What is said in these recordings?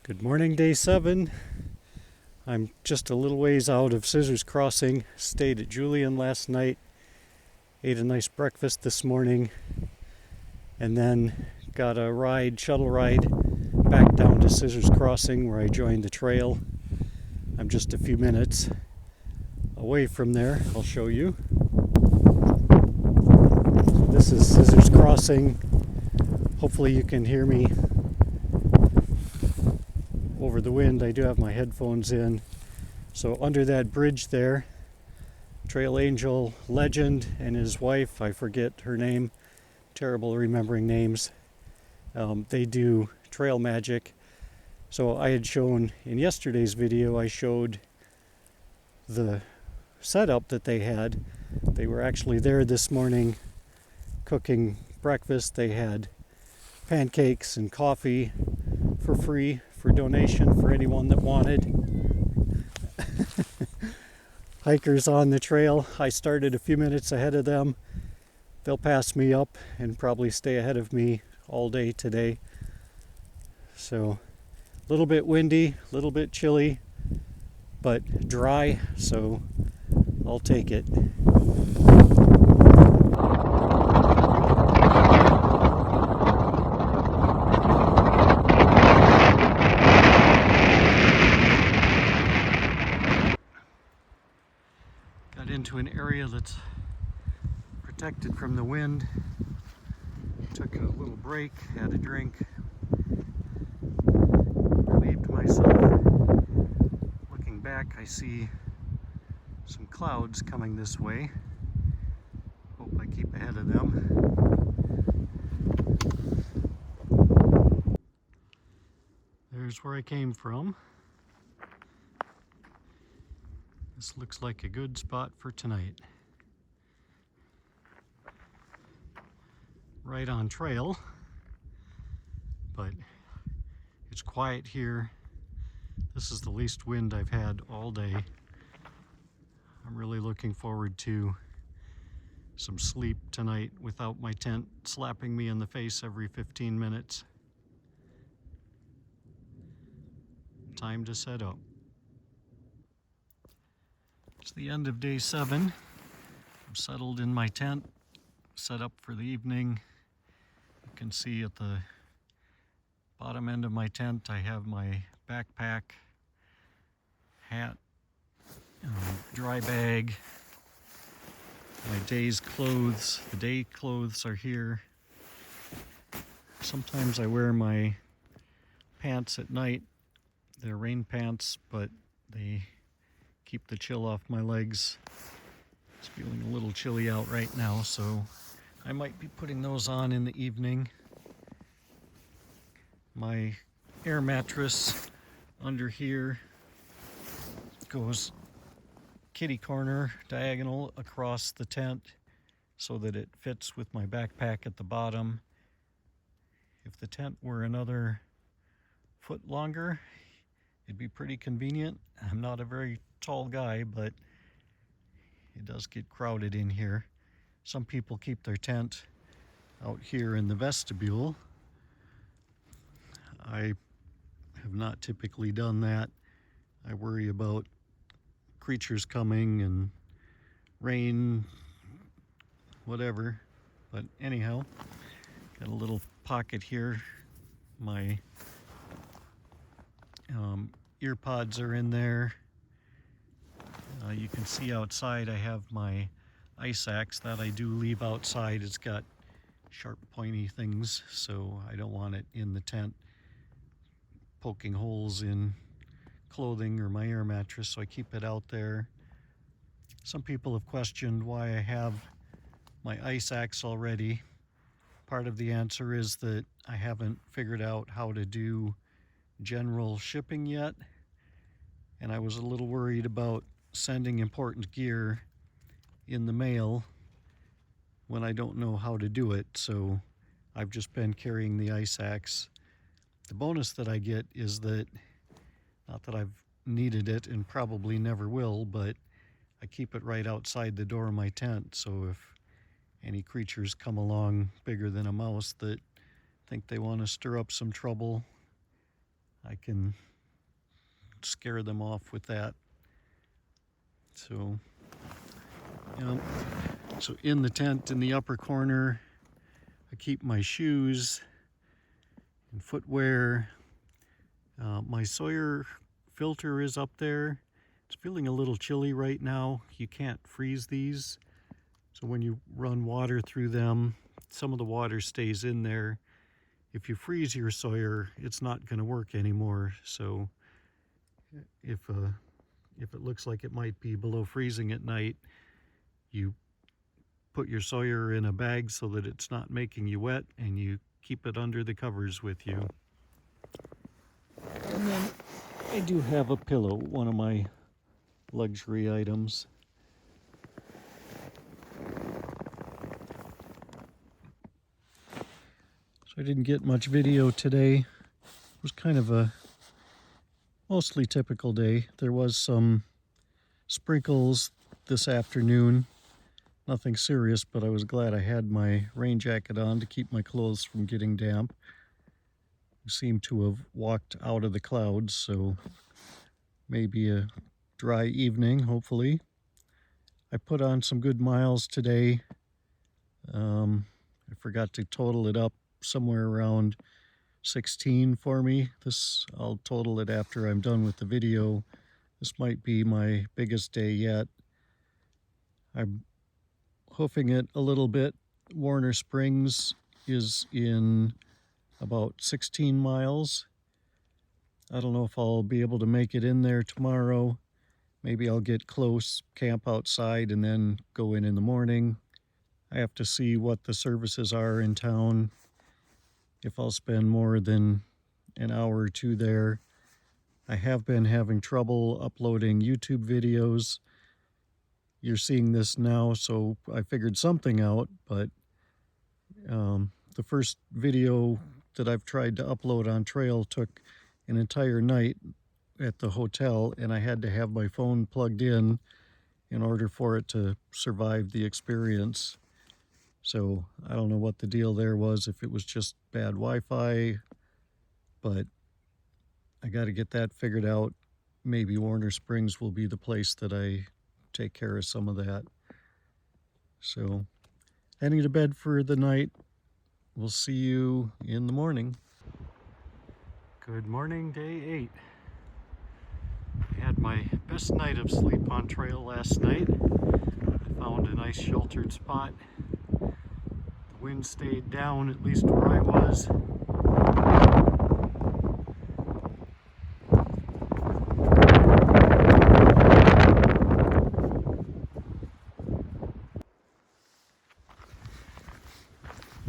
Good morning, day 7. I'm just a little ways out of Scissors Crossing. Stayed at Julian last night, ate a nice breakfast this morning, and then got a shuttle ride back down to Scissors Crossing where I joined the trail. I'm just a few minutes away from there. I'll show you. This is Scissors Crossing. Hopefully you can hear me over the wind. I do have my headphones in. So under that bridge there, Trail Angel Legend and his wife, I forget her name, terrible remembering names, they do trail magic. So I had shown in yesterday's video, I showed the setup that they had. They were actually there this morning cooking breakfast. They had pancakes and coffee for free, for donation for anyone that wanted. Hikers on the trail. I started a few minutes ahead of them. They'll pass me up and probably stay ahead of me all day today. So a little bit windy, a little bit chilly, but dry, so I'll take it. Got into an area that's protected from the wind. Took a little break, had a drink, relieved myself. Looking back, I see some clouds coming this way. Hope I keep ahead of them. There's where I came from. This looks like a good spot for tonight. Right on trail, but it's quiet here. This is the least wind I've had all day. I'm really looking forward to some sleep tonight without my tent slapping me in the face every 15 minutes. Time to set up. It's the end of day 7. I'm settled in my tent, set up for the evening. You can see at the bottom end of my tent I have my backpack, hat, dry bag, my day's clothes. The day clothes are here. Sometimes I wear my pants at night. They're rain pants, but they keep the chill off my legs. It's feeling a little chilly out right now, so I might be putting those on in the evening. My air mattress under here goes kitty corner diagonal across the tent so that it fits with my backpack at the bottom. If the tent were another foot longer, it'd be pretty convenient. I'm not a very tall guy, but it does get crowded in here. Some people keep their tent out here in the vestibule. I have not typically done that. I worry about creatures coming and rain, whatever. But anyhow, got a little pocket here. My ear pods are in there. You can see outside I have my ice axe that I do leave outside. It's got sharp pointy things, so I don't want it in the tent poking holes in clothing or my air mattress, so I keep it out there. Some people have questioned why I have my ice axe already. Part of the answer is that I haven't figured out how to do general shipping yet, and I was a little worried about sending important gear in the mail when I don't know how to do it, so I've just been carrying the ice axe. The bonus that I get is that, not that I've needed it and probably never will, but I keep it right outside the door of my tent, so if any creatures come along bigger than a mouse that think they want to stir up some trouble, I can scare them off with that. So, so in the tent in the upper corner, I keep my shoes and footwear. My Sawyer filter is up there. It's feeling a little chilly right now. You can't freeze these. So when you run water through them, some of the water stays in there. If you freeze your Sawyer, it's not going to work anymore. So if it looks like it might be below freezing at night, you put your Sawyer in a bag so that it's not making you wet, and you keep it under the covers with you. And then I do have a pillow, one of my luxury items. So I didn't get much video today. It was kind of a mostly typical day. There was some sprinkles this afternoon. Nothing serious, but I was glad I had my rain jacket on to keep my clothes from getting damp. We seem to have walked out of the clouds, so maybe a dry evening, hopefully. I put on some good miles today. I forgot to total it up, somewhere around 16 for me. I'll total it after I'm done with the video. This might be my biggest day yet. I'm hoofing it a little bit. Warner Springs is in about 16 miles. I don't know if I'll be able to make it in there tomorrow. Maybe I'll get close, camp outside, and then go in the morning. I have to see what the services are in town, if I'll spend more than an hour or two there. I have been having trouble uploading YouTube videos. You're seeing this now, so I figured something out, but the first video that I've tried to upload on trail took an entire night at the hotel, and I had to have my phone plugged in order for it to survive the experience. So I don't know what the deal there was, if it was just bad Wi-Fi, but I got to get that figured out. Maybe Warner Springs will be the place that I take care of some of that. So heading to bed for the night. We'll see you in the morning. Good morning, day 8. I had my best night of sleep on trail last night. I found a nice sheltered spot. The wind stayed down, at least where I was.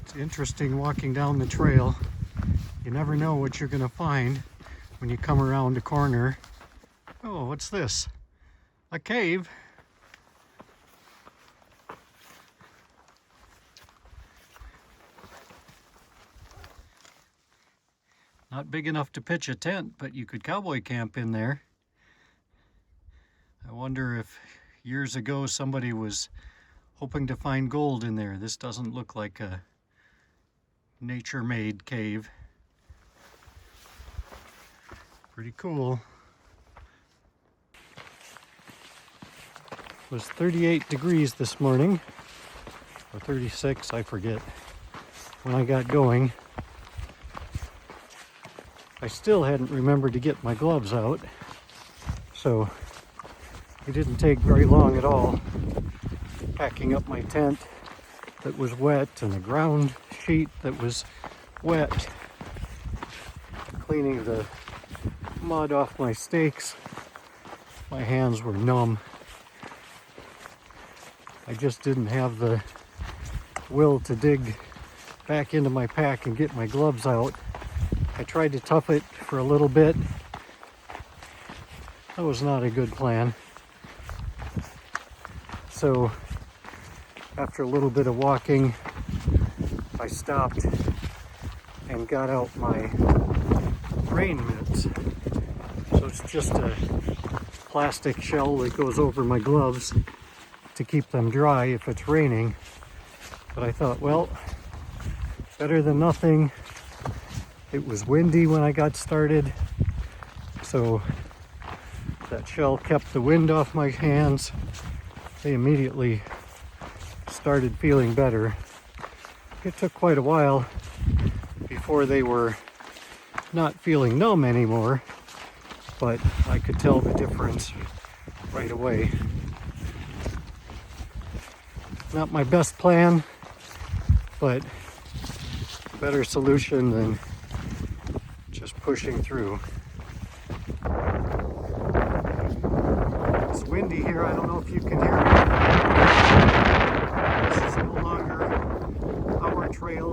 It's interesting walking down the trail. You never know what you're going to find when you come around a corner. Oh, what's this? A cave. Not big enough to pitch a tent, but you could cowboy camp in there. I wonder if years ago somebody was hoping to find gold in there. This doesn't look like a nature-made cave. Pretty cool. It was 38 degrees this morning, or 36, I forget, when I got going. I still hadn't remembered to get my gloves out, so it didn't take very long at all. Packing up my tent that was wet and the ground sheet that was wet, cleaning the mud off my stakes. My hands were numb. I just didn't have the will to dig back into my pack and get my gloves out. I tried to tough it for a little bit. That was not a good plan. So after a little bit of walking, I stopped and got out my rain mitts. So it's just a plastic shell that goes over my gloves to keep them dry if it's raining. But I thought, well, better than nothing. It was windy when I got started, so that shell kept the wind off my hands. They immediately started feeling better. It took quite a while before they were not feeling numb anymore, but I could tell the difference right away. Not my best plan, but a better solution than just pushing through. It's windy here. I don't know if you can hear me. This is no longer our trail.